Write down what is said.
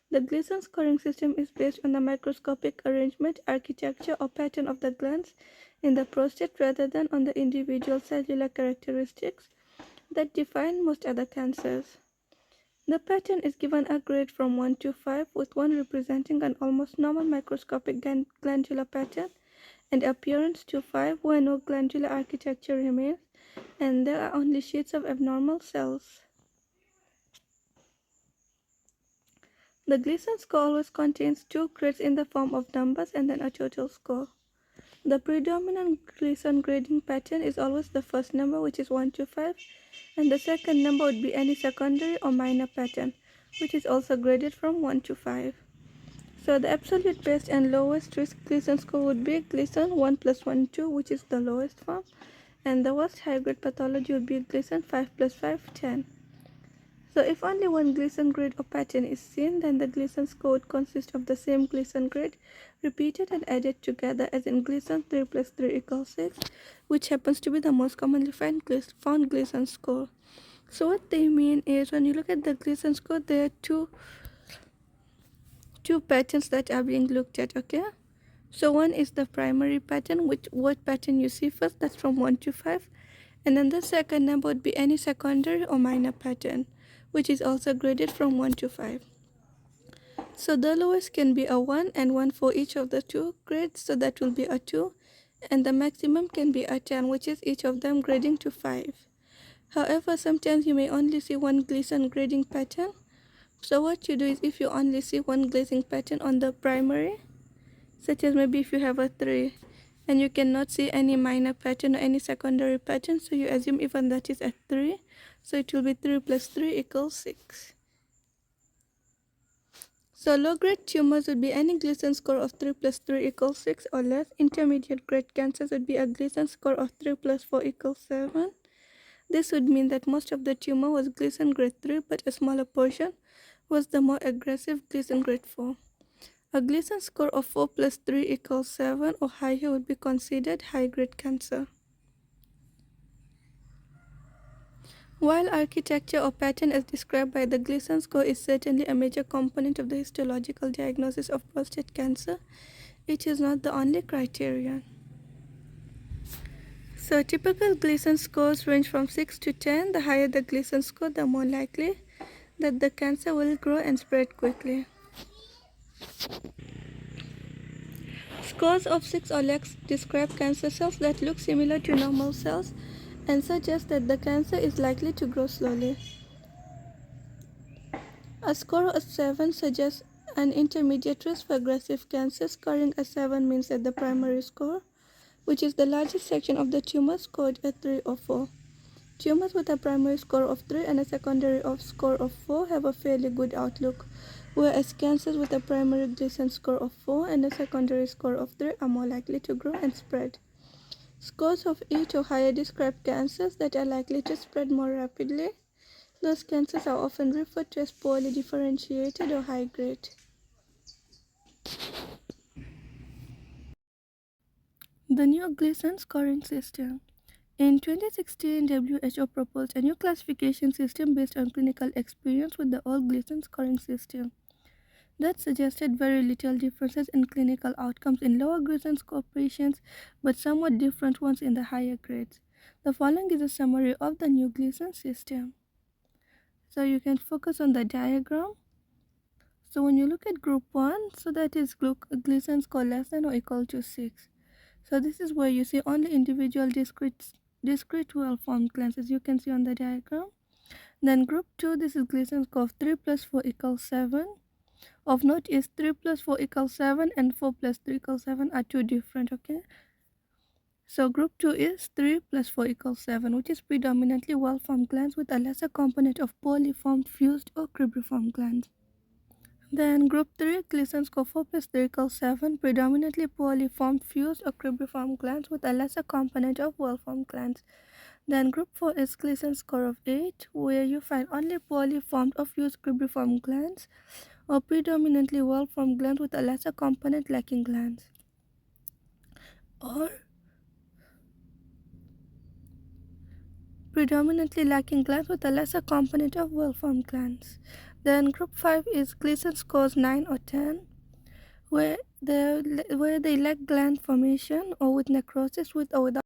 The Gleason scoring system is based on the microscopic arrangement, architecture, or pattern of the glands in the prostate rather than on the individual cellular characteristics that define most other cancers. The pattern is given a grade from 1 to 5, with 1 representing an almost normal microscopic glandular pattern and appearance to 5 where no glandular architecture remains and there are only sheets of abnormal cells. The Gleason score always contains 2 grades in the form of numbers and then a total score. The predominant Gleason grading pattern is always the first number, which is 1 to 5, and the second number would be any secondary or minor pattern, which is also graded from 1 to 5. So the absolute best and lowest risk Gleason score would be Gleason 1 plus 1 2, which is the lowest form, and the worst high-grade pathology would be Gleason 5 plus 5 10. So if only one Gleason grade or pattern is seen, then the Gleason score would consist of the same Gleason grade repeated and added together, as in Gleason 3 plus 3 equals 6, which happens to be the most commonly found Gleason score. So what they mean is, when you look at the Gleason score, there are two patterns that are being looked at, okay? So one is the primary pattern, which what pattern you see first, that's from 1 to 5, and then the second number would be any secondary or minor pattern, which is also graded from 1 to 5. So the lowest can be a 1 and 1 for each of the two grades, so that will be a 2, and the maximum can be a 10, which is each of them grading to 5. However, sometimes you may only see one Gleason grading pattern. So what you do is, if you only see one Gleason pattern on the primary, such as maybe if you have a 3 and you cannot see any minor pattern or any secondary pattern, so you assume even that is at 3, so it will be 3 plus 3 equals 6. So low-grade tumors would be any Gleason score of 3 plus 3 equals 6 or less. Intermediate grade cancers would be a Gleason score of 3 plus 4 equals 7. This would mean that most of the tumor was Gleason grade 3, but a smaller portion was the more aggressive Gleason grade 4. A Gleason score of 4 plus 3 equals 7 or higher would be considered high-grade cancer. While architecture or pattern as described by the Gleason score is certainly a major component of the histological diagnosis of prostate cancer, it is not the only criterion. So typical Gleason scores range from 6 to 10. The higher the Gleason score, the more likely that the cancer will grow and spread quickly. Scores of 6 or less describe cancer cells that look similar to normal cells and suggest that the cancer is likely to grow slowly. A score of 7 suggests an intermediate risk for aggressive cancer. Scoring a 7 means that the primary score, which is the largest section of the tumor, scored a 3 or 4. Tumors with a primary score of 3 and a secondary score of 4 have a fairly good outlook, whereas cancers with a primary Gleason score of 4 and a secondary score of 3 are more likely to grow and spread. Scores of 8 or higher describe cancers that are likely to spread more rapidly. Those cancers are often referred to as poorly differentiated or high grade. The new Gleason scoring system. In 2016, WHO proposed a new classification system based on clinical experience with the old Gleason scoring system that suggested very little differences in clinical outcomes in lower Gleason score patients, but somewhat different ones in the higher grades. The following is a summary of the new Gleason system. So you can focus on the diagram. So when you look at group 1, so that is Gleason score less than or equal to 6. So this is where you see only individual discrete well-formed glands, as you can see on the diagram. Then group 2, this is Gleason score of 3 plus 4 equals 7. Of note is 3 plus 4 equals 7 and 4 plus 3 equals 7 are two different, okay? So group 2 is 3 plus 4 equals 7, which is predominantly well-formed glands with a lesser component of poorly formed fused or cribriform glands. Then group 3, Gleason score 4 plus 3 equals 7, predominantly poorly formed fused or cribriform glands with a lesser component of well-formed glands. Then group 4 is Gleason score of 8, where you find only poorly formed or fused cribriform glands or predominantly well-formed glands with a lesser component lacking glands. Or predominantly lacking glands with a lesser component of well-formed glands. Then group 5 is Gleason scores 9 or 10, where they lack gland formation or with necrosis with or without